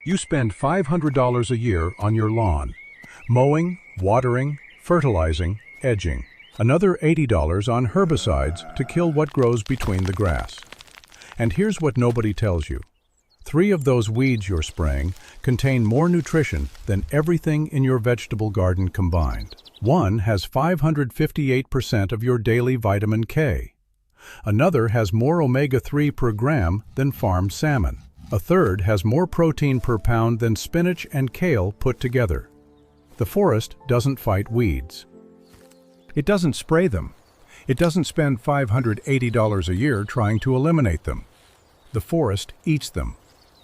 You spend $500 a year on your lawn. Mowing, watering, fertilizing, edging. Another $80 on herbicides to kill what grows between the grass. And here's what nobody tells you. 3 of those weeds you're spraying contain more nutrition than everything in your vegetable garden combined. One has 558% of your daily vitamin K. Another has more omega-3 per gram than farmed salmon. A third has more protein per pound than spinach and kale put together. The forest doesn't fight weeds. It doesn't spray them. It doesn't spend $580 a year trying to eliminate them. The forest eats them.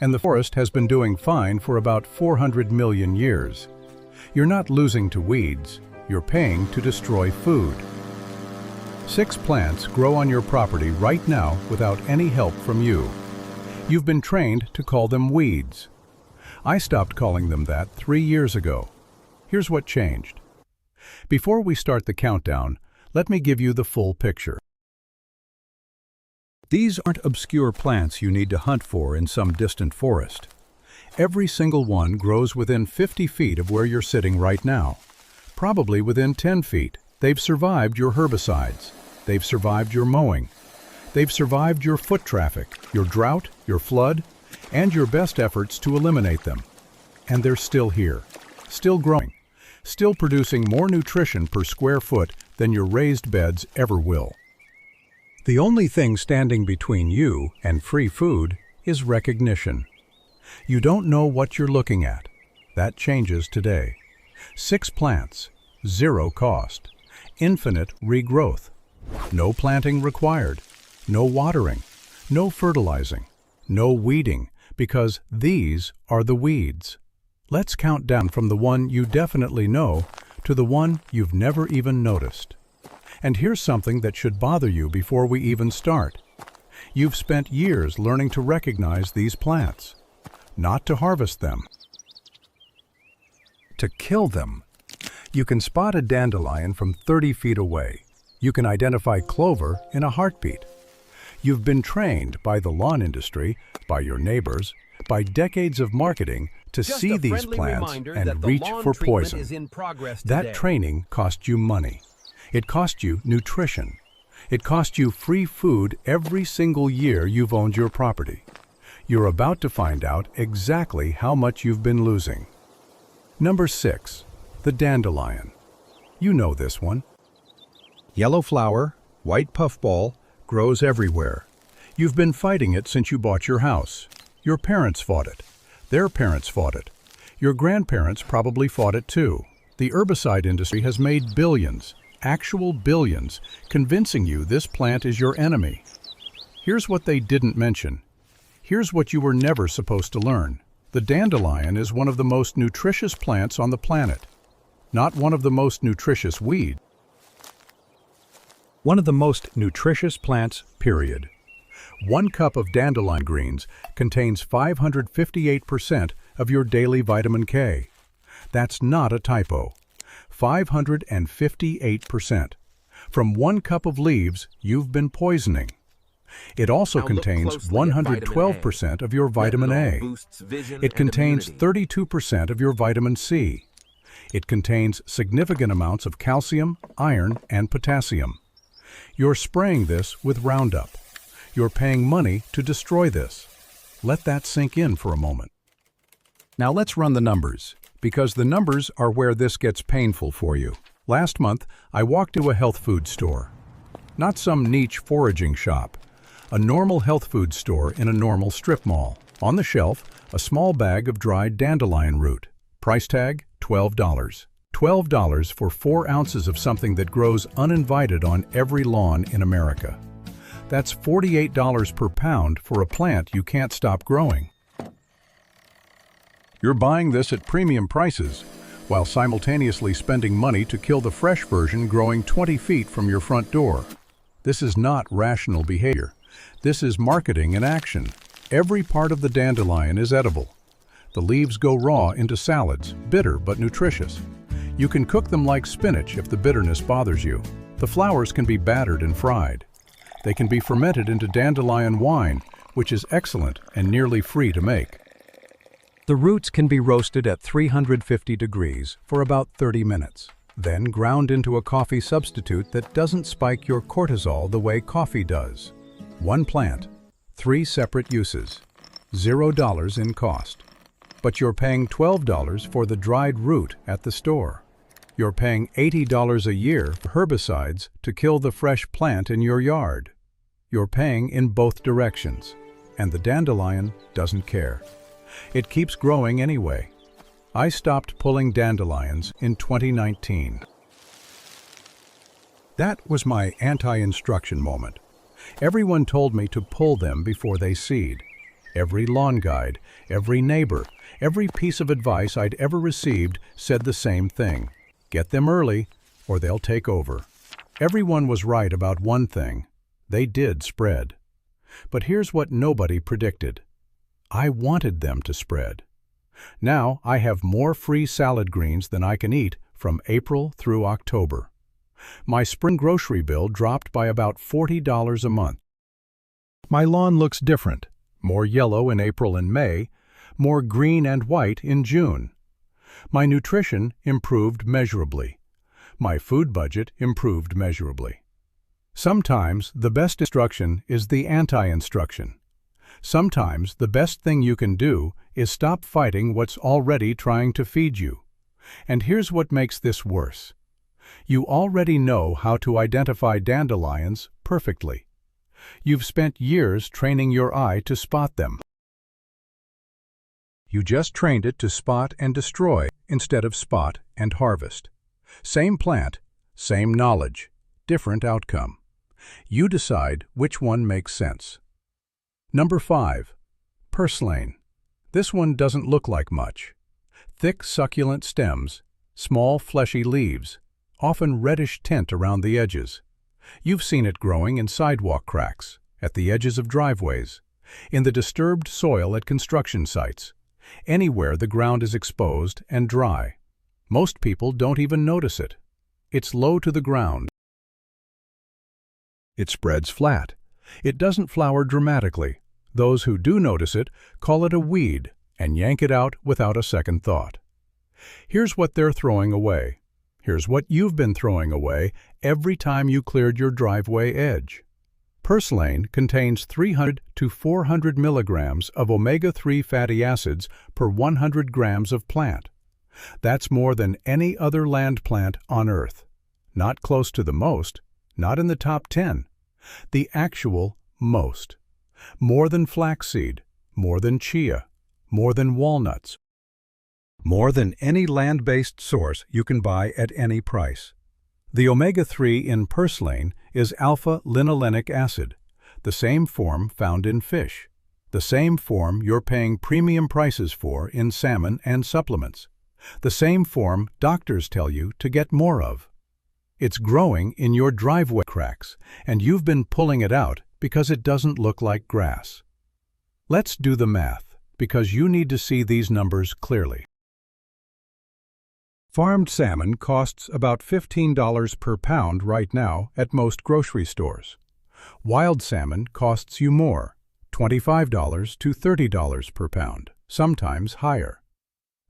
And the forest has been doing fine for about 400 million years. You're not losing to weeds, you're paying to destroy food. 6 plants grow on your property right now without any help from you. You've been trained to call them weeds. I stopped calling them that 3 years ago. Here's what changed. Before we start the countdown, let me give you the full picture. These aren't obscure plants you need to hunt for in some distant forest. Every single one grows within 50 feet of where you're sitting right now. Probably within 10 feet. They've survived your herbicides. They've survived your mowing. They've survived your foot traffic, your drought, your flood, and your best efforts to eliminate them. And they're still here, still growing, still producing more nutrition per square foot than your raised beds ever will. The only thing standing between you and free food is recognition. You don't know what you're looking at. That changes today. 6 plants, 0 cost, infinite regrowth. No planting required, no watering, no fertilizing, no weeding, because these are the weeds. Let's count down from the one you definitely know to the one you've never even noticed. And here's something that should bother you before we even start. You've spent years learning to recognize these plants, not to harvest them, to kill them. You can spot a dandelion from 30 feet away. You can identify clover in a heartbeat. You've been trained by the lawn industry, by your neighbors, by decades of marketing to see these plants and reach for poison. That training cost you money. It cost you nutrition. It cost you free food every single year you've owned your property. You're about to find out exactly how much you've been losing. Number 6, the dandelion. You know this one. Yellow flower, white puffball, grows everywhere. You've been fighting it since you bought your house. Your parents fought it. Their parents fought it. Your grandparents probably fought it too. The herbicide industry has made billions, actual billions, convincing you this plant is your enemy. Here's what they didn't mention. Here's what you were never supposed to learn. The dandelion is one of the most nutritious plants on the planet. Not one of the most nutritious weeds. One of the most nutritious plants, period. 1 cup of dandelion greens contains 558% of your daily vitamin K. That's not a typo. 558%. From 1 cup of leaves you've been poisoning. It also contains 112% of your vitamin A. It contains 32% of your vitamin C. It contains significant amounts of calcium, iron, and potassium. You're spraying this with Roundup. You're paying money to destroy this. Let that sink in for a moment. Now let's run the numbers, because the numbers are where this gets painful for you. Last month, I walked to a health food store. Not some niche foraging shop. A normal health food store in a normal strip mall. On the shelf, a small bag of dried dandelion root. Price tag, $12. $12 for 4 ounces of something that grows uninvited on every lawn in America. That's $48 per pound for a plant you can't stop growing. You're buying this at premium prices, while simultaneously spending money to kill the fresh version growing 20 feet from your front door. This is not rational behavior. This is marketing in action. Every part of the dandelion is edible. The leaves go raw into salads, bitter but nutritious. You can cook them like spinach if the bitterness bothers you. The flowers can be battered and fried. They can be fermented into dandelion wine, which is excellent and nearly free to make. The roots can be roasted at 350 degrees for about 30 minutes, then ground into a coffee substitute that doesn't spike your cortisol the way coffee does. One plant, 3 separate uses, $0 in cost. But you're paying $12 for the dried root at the store. You're paying $80 a year for herbicides to kill the fresh plant in your yard. You're paying in both directions, and the dandelion doesn't care. It keeps growing anyway. I stopped pulling dandelions in 2019. That was my anti-instruction moment. Everyone told me to pull them before they seed. Every lawn guide, every neighbor, every piece of advice I'd ever received said the same thing. Get them early, or they'll take over. Everyone was right about one thing. They did spread. But here's what nobody predicted. I wanted them to spread. Now I have more free salad greens than I can eat from April through October. My spring grocery bill dropped by about $40 a month. My lawn looks different, more yellow in April and May, more green and white in June. My nutrition improved measurably. My food budget improved measurably. Sometimes the best instruction is the anti-instruction. Sometimes the best thing you can do is stop fighting what's already trying to feed you. And here's what makes this worse. You already know how to identify dandelions perfectly. You've spent years training your eye to spot them. You just trained it to spot and destroy instead of spot and harvest. Same plant, same knowledge, different outcome. You decide which one makes sense. Number 5. Purslane. This one doesn't look like much. Thick, succulent stems, small, fleshy leaves, often reddish tint around the edges. You've seen it growing in sidewalk cracks, at the edges of driveways, in the disturbed soil at construction sites, anywhere the ground is exposed and dry. Most people don't even notice it. It's low to the ground. It spreads flat. It doesn't flower dramatically. Those who do notice it call it a weed and yank it out without a second thought. Here's what they're throwing away. Here's what you've been throwing away every time you cleared your driveway edge. Purslane contains 300 to 400 milligrams of omega-3 fatty acids per 100 grams of plant. That's more than any other land plant on Earth. Not close to the most, not in the top 10. The actual most. More than flaxseed, more than chia, more than walnuts. More than any land-based source you can buy at any price. The omega-3 in purslane is alpha-linolenic acid, the same form found in fish, the same form you're paying premium prices for in salmon and supplements, the same form doctors tell you to get more of. It's growing in your driveway cracks, and you've been pulling it out because it doesn't look like grass. Let's do the math, because you need to see these numbers clearly. Farmed salmon costs about $15 per pound right now at most grocery stores. Wild salmon costs you more, $25 to $30 per pound, sometimes higher.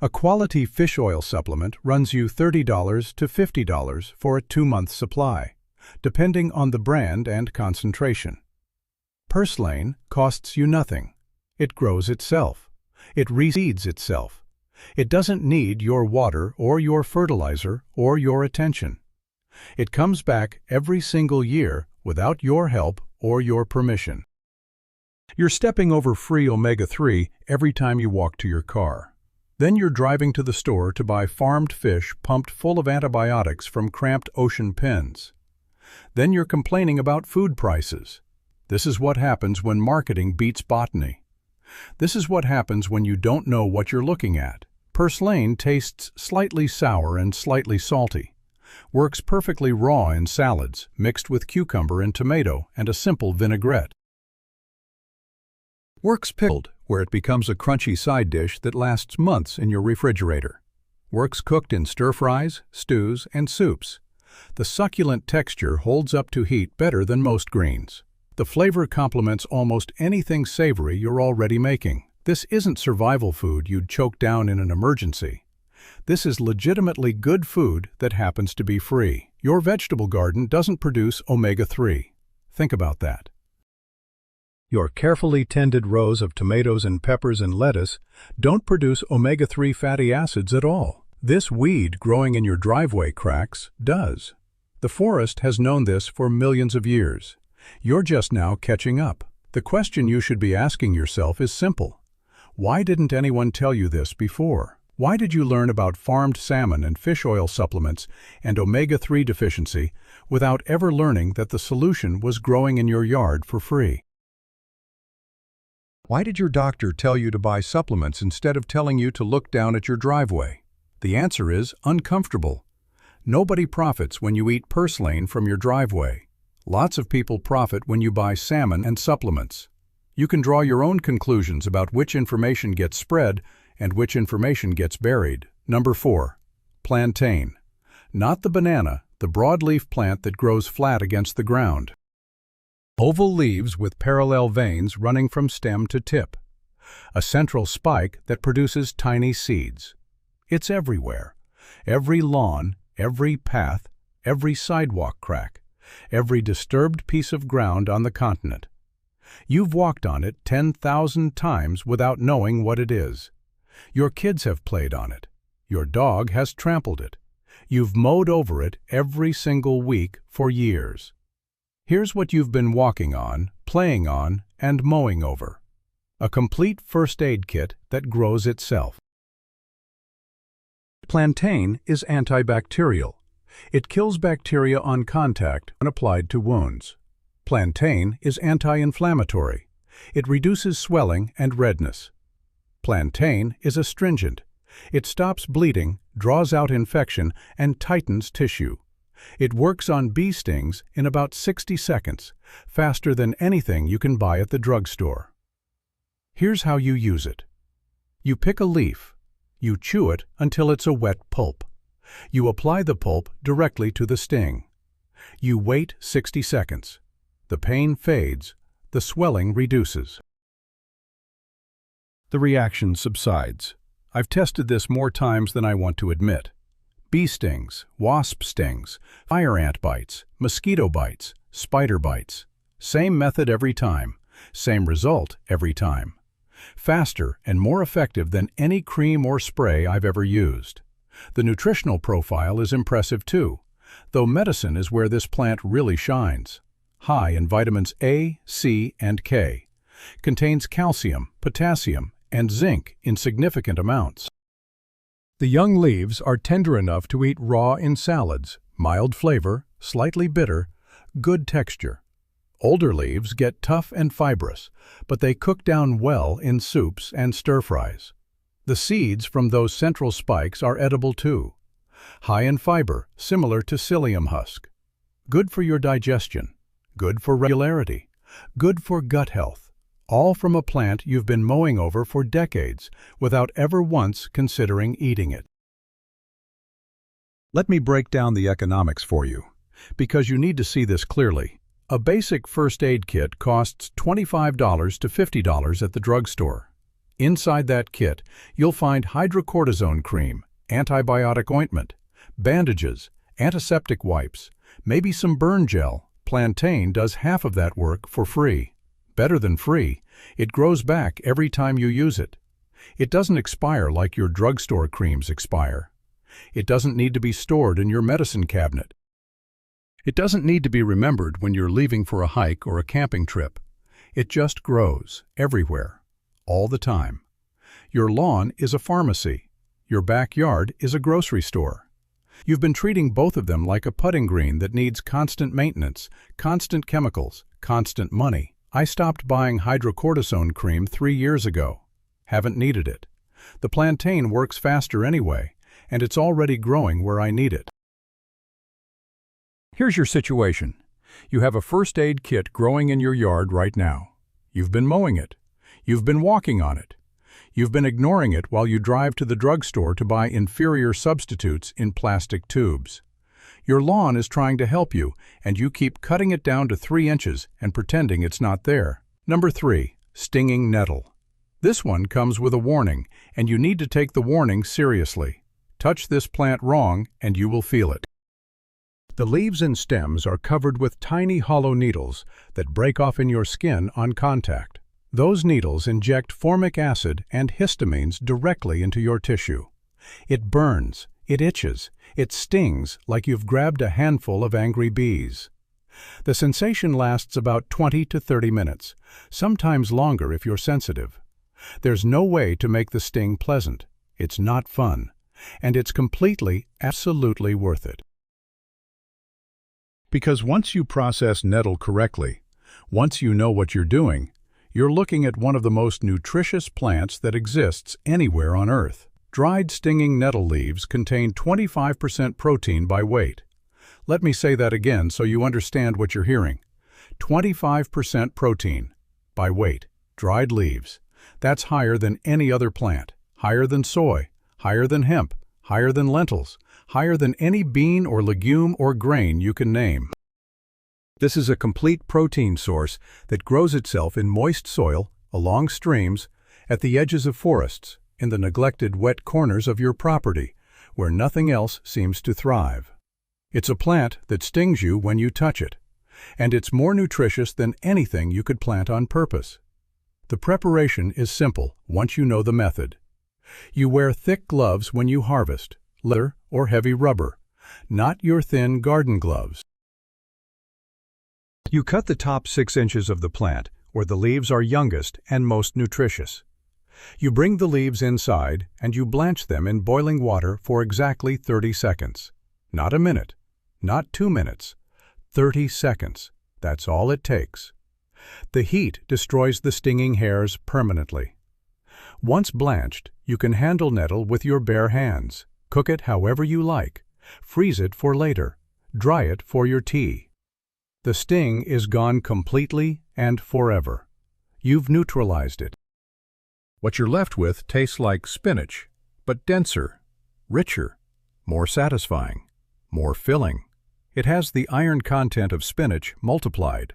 A quality fish oil supplement runs you $30 to $50 for a 2-month supply, depending on the brand and concentration. Purslane costs you nothing. It grows itself. It reseeds itself. It doesn't need your water or your fertilizer or your attention. It comes back every single year without your help or your permission. You're stepping over free omega-3 every time you walk to your car. Then you're driving to the store to buy farmed fish pumped full of antibiotics from cramped ocean pens. Then you're complaining about food prices. This is what happens when marketing beats botany. This is what happens when you don't know what you're looking at. Purslane tastes slightly sour and slightly salty. Works perfectly raw in salads, mixed with cucumber and tomato and a simple vinaigrette. Works pickled, where it becomes a crunchy side dish that lasts months in your refrigerator. Works cooked in stir-fries, stews, and soups. The succulent texture holds up to heat better than most greens. The flavor complements almost anything savory you're already making. This isn't survival food you'd choke down in an emergency. This is legitimately good food that happens to be free. Your vegetable garden doesn't produce omega-3. Think about that. Your carefully tended rows of tomatoes and peppers and lettuce don't produce omega-3 fatty acids at all. This weed growing in your driveway cracks does. The forest has known this for millions of years. You're just now catching up. The question you should be asking yourself is simple. Why didn't anyone tell you this before? Why did you learn about farmed salmon and fish oil supplements and omega-3 deficiency without ever learning that the solution was growing in your yard for free? Why did your doctor tell you to buy supplements instead of telling you to look down at your driveway? The answer is uncomfortable. Nobody profits when you eat Purslane from your driveway. Lots of people profit when you buy salmon and supplements. You can draw your own conclusions about which information gets spread and which information gets buried. Number 4. Plantain. Not the banana, the broadleaf plant that grows flat against the ground. Oval leaves with parallel veins running from stem to tip. A central spike that produces tiny seeds. It's everywhere. Every lawn, every path, every sidewalk crack, every disturbed piece of ground on the continent. You've walked on it 10,000 times without knowing what it is. Your kids have played on it. Your dog has trampled it. You've mowed over it every single week for years. Here's what you've been walking on, playing on, and mowing over. A complete first aid kit that grows itself. Plantain is antibacterial. It kills bacteria on contact when applied to wounds. Plantain is anti-inflammatory. It reduces swelling and redness. Plantain is astringent. It stops bleeding, draws out infection, and tightens tissue. It works on bee stings in about 60 seconds, faster than anything you can buy at the drugstore. Here's how you use it. You pick a leaf. You chew it until it's a wet pulp. You apply the pulp directly to the sting. You wait 60 seconds. The pain fades. The swelling reduces. The reaction subsides. I've tested this more times than I want to admit. Bee stings, wasp stings, fire ant bites, mosquito bites, spider bites. Same method every time. Same result every time. Faster and more effective than any cream or spray I've ever used. The nutritional profile is impressive too, though medicine is where this plant really shines. High in vitamins A, C, and K. Contains calcium, potassium, and zinc in significant amounts. The young leaves are tender enough to eat raw in salads, mild flavor, slightly bitter, good texture. Older leaves get tough and fibrous, but they cook down well in soups and stir-fries. The seeds from those central spikes are edible too. High in fiber, similar to psyllium husk. Good for your digestion. Good for regularity. Good for gut health. All from a plant you've been mowing over for decades without ever once considering eating it. Let me break down the economics for you, because you need to see this clearly. A basic first aid kit costs $25 to $50 at the drugstore. Inside that kit, you'll find hydrocortisone cream, antibiotic ointment, bandages, antiseptic wipes, maybe some burn gel. Plantain does half of that work for free. Better than free, it grows back every time you use it. It doesn't expire like your drugstore creams expire. It doesn't need to be stored in your medicine cabinet. It doesn't need to be remembered when you're leaving for a hike or a camping trip. It just grows everywhere, all the time. Your lawn is a pharmacy. Your backyard is a grocery store. You've been treating both of them like a putting green that needs constant maintenance, constant chemicals, constant money. I stopped buying hydrocortisone cream 3 years ago. Haven't needed it. The plantain works faster anyway, and it's already growing where I need it. Here's your situation. You have a first aid kit growing in your yard right now. You've been mowing it. You've been walking on it. You've been ignoring it while you drive to the drugstore to buy inferior substitutes in plastic tubes. Your lawn is trying to help you, and you keep cutting it down to 3 inches and pretending it's not there. Number 3. Stinging nettle. This one comes with a warning, and you need to take the warning seriously. Touch this plant wrong, and you will feel it. The leaves and stems are covered with tiny hollow needles that break off in your skin on contact. Those needles inject formic acid and histamines directly into your tissue. It burns, it itches, it stings like you've grabbed a handful of angry bees. The sensation lasts about 20 to 30 minutes, sometimes longer if you're sensitive. There's no way to make the sting pleasant. It's not fun, and it's completely, absolutely worth it. Because once you process nettle correctly, once you know what you're doing, you're looking at one of the most nutritious plants that exists anywhere on Earth. Dried stinging nettle leaves contain 25% protein by weight. Let me say that again so you understand what you're hearing. 25% protein by weight. Dried leaves. That's higher than any other plant, higher than soy, higher than hemp, higher than lentils, higher than any bean or legume or grain you can name. This is a complete protein source that grows itself in moist soil, along streams, at the edges of forests, in the neglected wet corners of your property, where nothing else seems to thrive. It's a plant that stings you when you touch it, and it's more nutritious than anything you could plant on purpose. The preparation is simple once you know the method. You wear thick gloves when you harvest, leather or heavy rubber, not your thin garden gloves. You cut the top 6 inches of the plant, where the leaves are youngest and most nutritious. You bring the leaves inside and you blanch them in boiling water for exactly 30 seconds. Not a minute, not 2 minutes, 30 seconds. That's all it takes. The heat destroys the stinging hairs permanently. Once blanched, you can handle nettle with your bare hands. Cook it however you like. Freeze it for later. Dry it for your tea. The sting is gone completely and forever. You've neutralized it. What you're left with tastes like spinach, but denser, richer, more satisfying, more filling. It has the iron content of spinach multiplied.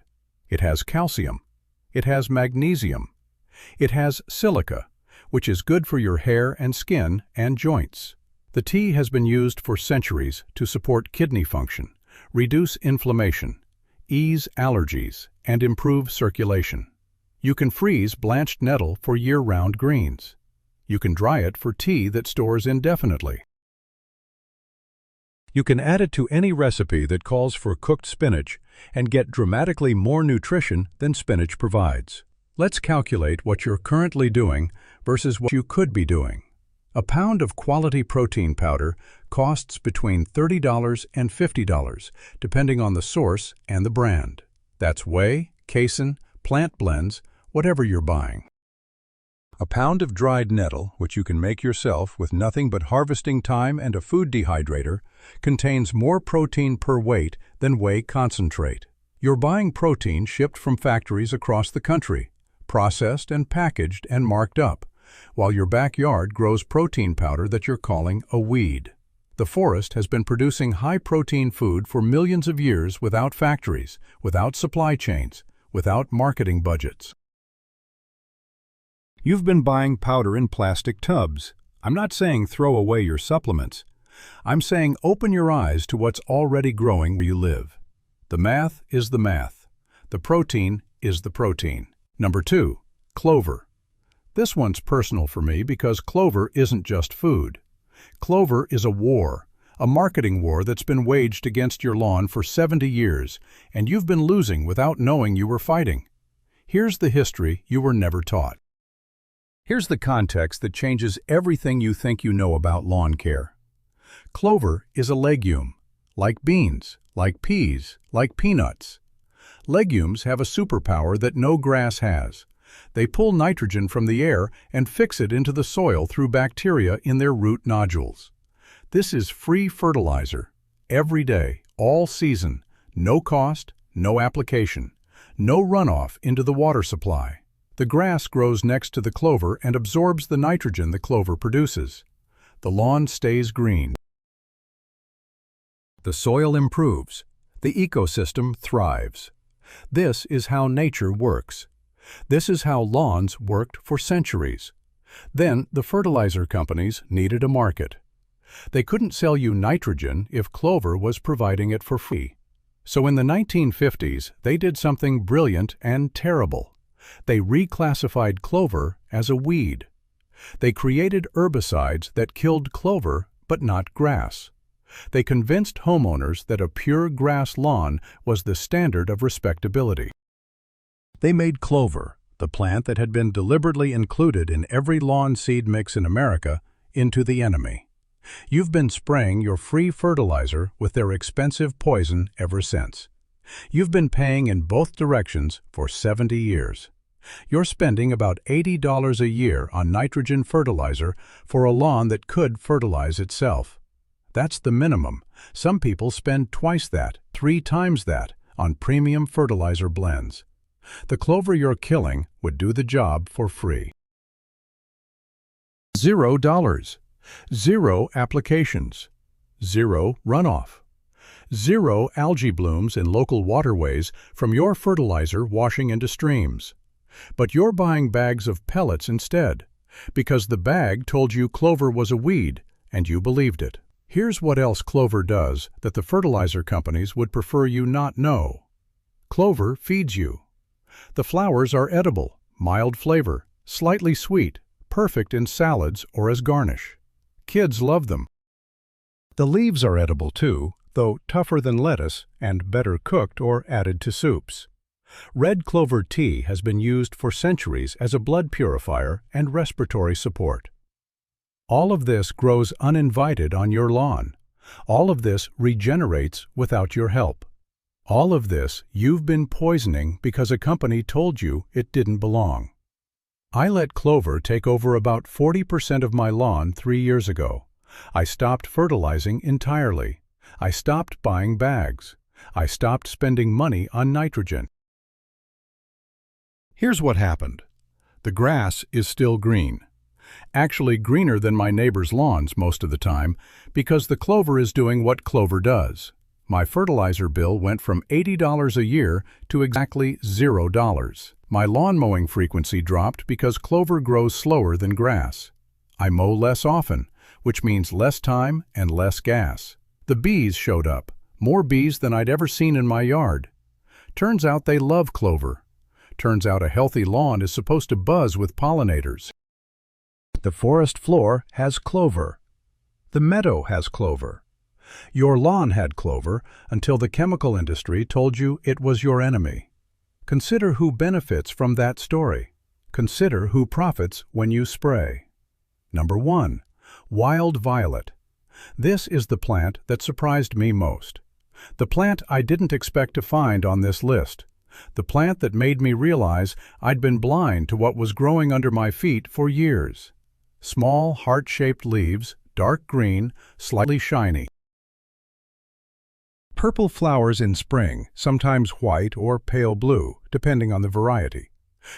It has calcium. It has magnesium. It has silica, which is good for your hair and skin and joints. The tea has been used for centuries to support kidney function, reduce inflammation, ease allergies, and improve circulation. You can freeze blanched nettle for year-round greens. You can dry it for tea that stores indefinitely. You can add it to any recipe that calls for cooked spinach and get dramatically more nutrition than spinach provides. Let's calculate what you're currently doing versus what you could be doing. A pound of quality protein powder costs between $30 and $50, depending on the source and the brand. That's whey, casein, plant blends, whatever you're buying. A pound of dried nettle, which you can make yourself with nothing but harvesting time and a food dehydrator, contains more protein per weight than whey concentrate. You're buying protein shipped from factories across the country, processed and packaged and marked up, while your backyard grows protein powder that you're calling a weed. The forest has been producing high-protein food for millions of years without factories, without supply chains, without marketing budgets. You've been buying powder in plastic tubs. I'm not saying throw away your supplements. I'm saying open your eyes to what's already growing where you live. The math is the math. The protein is the protein. Number 2, clover. This one's personal for me because clover isn't just food. Clover is a war, a marketing war that's been waged against your lawn for 70 years, and you've been losing without knowing you were fighting. Here's the history you were never taught. Here's the context that changes everything you think you know about lawn care. Clover is a legume, like beans, like peas, like peanuts. Legumes have a superpower that no grass has. They pull nitrogen from the air and fix it into the soil through bacteria in their root nodules. This is free fertilizer, every day, all season, no cost, no application, no runoff into the water supply. The grass grows next to the clover and absorbs the nitrogen the clover produces. The lawn stays green. The soil improves. The ecosystem thrives. This is how nature works. This is how lawns worked for centuries. Then the fertilizer companies needed a market. They couldn't sell you nitrogen if Clover was providing it for free. So in the 1950s, they did something brilliant and terrible. They reclassified clover as a weed. They created herbicides that killed clover but not grass. They convinced homeowners that a pure grass lawn was the standard of respectability. They made clover, the plant that had been deliberately included in every lawn seed mix in America, into the enemy. You've been spraying your free fertilizer with their expensive poison ever since. You've been paying in both directions for 70 years. You're spending about $80 a year on nitrogen fertilizer for a lawn that could fertilize itself. That's the minimum. Some people spend twice that, 3 times that, on premium fertilizer blends. The clover you're killing would do the job for free. $0. 0 applications. 0 runoff. 0 algae blooms in local waterways from your fertilizer washing into streams. But you're buying bags of pellets instead, because the bag told you clover was a weed, and you believed it. Here's what else clover does that the fertilizer companies would prefer you not know. Clover feeds you. The flowers are edible, mild flavor, slightly sweet, perfect in salads or as garnish. Kids love them. The leaves are edible too, though tougher than lettuce and better cooked or added to soups. Red clover tea has been used for centuries as a blood purifier and respiratory support. All of this grows uninvited on your lawn. All of this regenerates without your help. All of this you've been poisoning because a company told you it didn't belong. I let clover take over about 40% of my lawn 3 years ago. I stopped fertilizing entirely. I stopped buying bags. I stopped spending money on nitrogen. Here's what happened. The grass is still green. Actually greener than my neighbor's lawns most of the time, because the clover is doing what clover does. My fertilizer bill went from $80 a year to exactly $0. My lawn mowing frequency dropped because clover grows slower than grass. I mow less often, which means less time and less gas. The bees showed up, more bees than I'd ever seen in my yard. Turns out they love clover. Turns out a healthy lawn is supposed to buzz with pollinators. The forest floor has clover. The meadow has clover. Your lawn had clover until the chemical industry told you it was your enemy. Consider who benefits from that story. Consider who profits when you spray. Number 1. Wild violet. This is the plant that surprised me most. The plant I didn't expect to find on this list. The plant that made me realize I'd been blind to what was growing under my feet for years. Small, heart-shaped leaves, dark green, slightly shiny. Purple flowers in spring, sometimes white or pale blue, depending on the variety.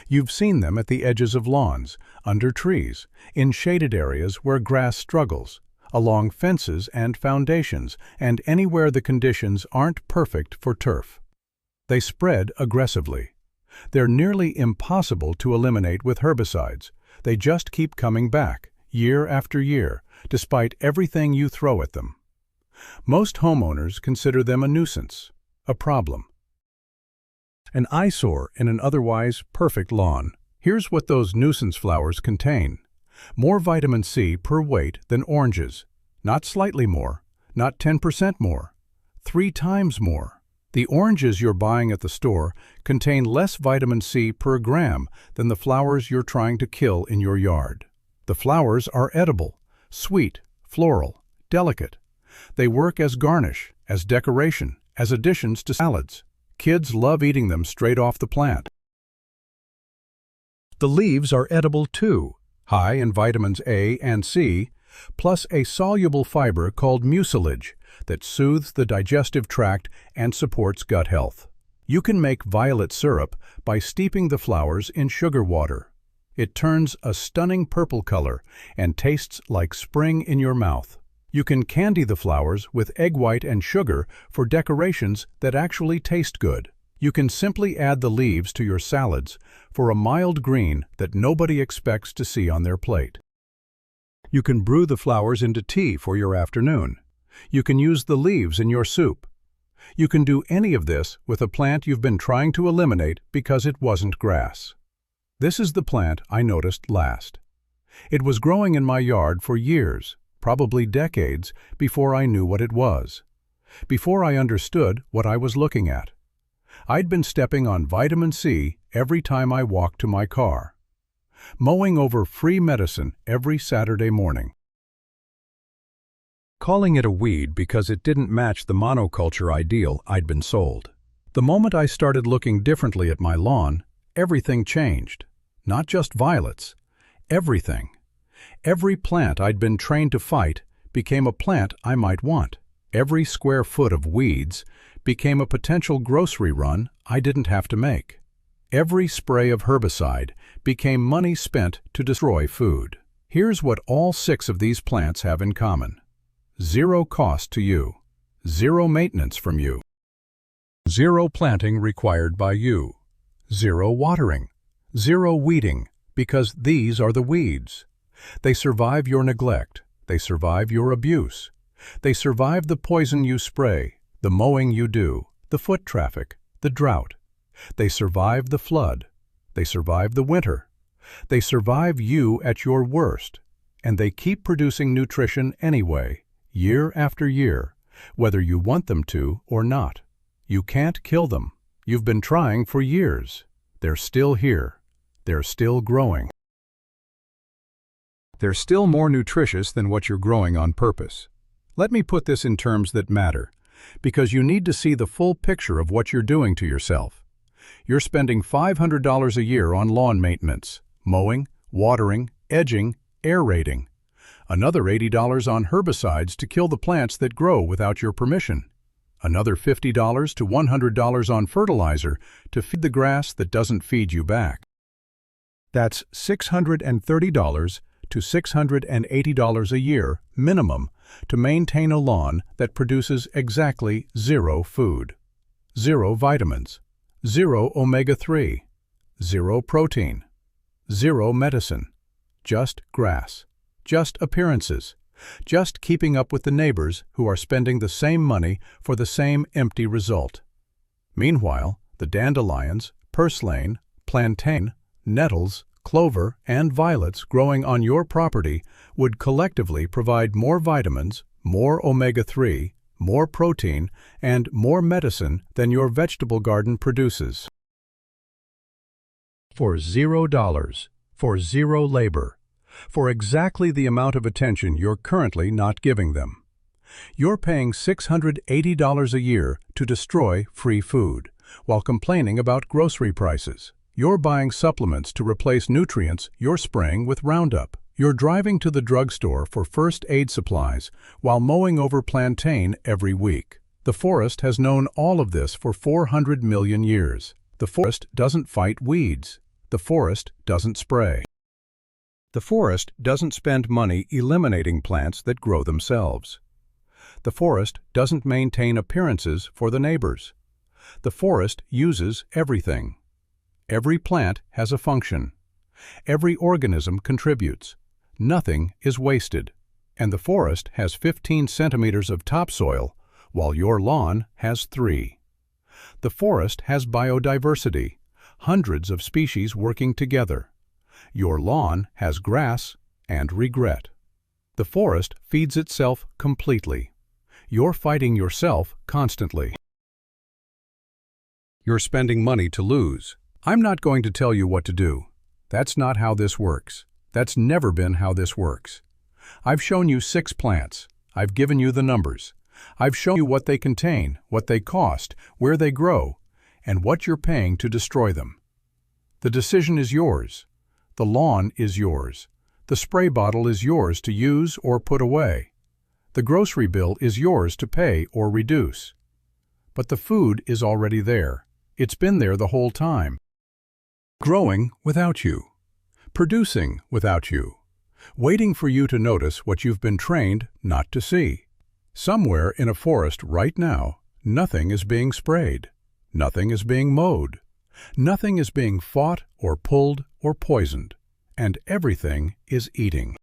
You've seen them at the edges of lawns, under trees, in shaded areas where grass struggles, along fences and foundations, and anywhere the conditions aren't perfect for turf. They spread aggressively. They're nearly impossible to eliminate with herbicides. They just keep coming back, year after year, despite everything you throw at them. Most homeowners consider them a nuisance, a problem. An eyesore in an otherwise perfect lawn. Here's what those nuisance flowers contain. More vitamin C per weight than oranges. Not slightly more, not 10% more, 3 times more. The oranges you're buying at the store contain less vitamin C per gram than the flowers you're trying to kill in your yard. The flowers are edible, sweet, floral, delicate. They work as garnish, as decoration, as additions to salads. Kids love eating them straight off the plant. The leaves are edible too, high in vitamins A and C, plus a soluble fiber called mucilage that soothes the digestive tract and supports gut health. You can make violet syrup by steeping the flowers in sugar water. It turns a stunning purple color and tastes like spring in your mouth. You can candy the flowers with egg white and sugar for decorations that actually taste good. You can simply add the leaves to your salads for a mild green that nobody expects to see on their plate. You can brew the flowers into tea for your afternoon. You can use the leaves in your soup. You can do any of this with a plant you've been trying to eliminate because it wasn't grass. This is the plant I noticed last. It was growing in my yard for years, probably decades, before I knew what it was. Before I understood what I was looking at. I'd been stepping on vitamin C every time I walked to my car. Mowing over free medicine every Saturday morning. Calling it a weed because it didn't match the monoculture ideal I'd been sold. The moment I started looking differently at my lawn, everything changed. Not just violets. Everything. Every plant I'd been trained to fight became a plant I might want. Every square foot of weeds became a potential grocery run I didn't have to make. Every spray of herbicide became money spent to destroy food. Here's what all 6 of these plants have in common. 0 cost to you. 0 maintenance from you. 0 planting required by you. 0 watering. 0 weeding, because these are the weeds. They survive your neglect. They survive your abuse. They survive the poison you spray, the mowing you do, the foot traffic, the drought. They survive the flood. They survive the winter. They survive you at your worst. And they keep producing nutrition anyway, year after year, whether you want them to or not. You can't kill them. You've been trying for years. They're still here. They're still growing. They're still more nutritious than what you're growing on purpose. Let me put this in terms that matter, because you need to see the full picture of what you're doing to yourself. You're spending $500 a year on lawn maintenance, mowing, watering, edging, aerating. Another $80 on herbicides to kill the plants that grow without your permission. Another $50 to $100 on fertilizer to feed the grass that doesn't feed you back. That's $630 to $680 a year minimum to maintain a lawn that produces exactly 0 food, 0 vitamins, 0 omega-3, 0 protein, 0 medicine, just grass, just appearances, just keeping up with the neighbors who are spending the same money for the same empty result. Meanwhile, the dandelions, purslane, plantain, nettles, clover, and violets growing on your property would collectively provide more vitamins, more omega-3, more protein, and more medicine than your vegetable garden produces. For $0, for 0 labor, for exactly the amount of attention you're currently not giving them. You're paying $680 a year to destroy free food, while complaining about grocery prices. You're buying supplements to replace nutrients you're spraying with Roundup. You're driving to the drugstore for first aid supplies while mowing over plantain every week. The forest has known all of this for 400 million years. The forest doesn't fight weeds. The forest doesn't spray. The forest doesn't spend money eliminating plants that grow themselves. The forest doesn't maintain appearances for the neighbors. The forest uses everything. Every plant has a function. Every organism contributes. Nothing is wasted. And the forest has 15 centimeters of topsoil, while your lawn has 3. The forest has biodiversity, hundreds of species working together. Your lawn has grass and regret. The forest feeds itself completely. You're fighting yourself constantly. You're spending money to lose. I'm not going to tell you what to do. That's not how this works. That's never been how this works. I've shown you 6 plants. I've given you the numbers. I've shown you what they contain, what they cost, where they grow, and what you're paying to destroy them. The decision is yours. The lawn is yours. The spray bottle is yours to use or put away. The grocery bill is yours to pay or reduce. But the food is already there. It's been there the whole time. Growing without you. Producing without you. Waiting for you to notice what you've been trained not to see. Somewhere in a forest right now, nothing is being sprayed. Nothing is being mowed. Nothing is being fought or pulled or poisoned. And everything is eating.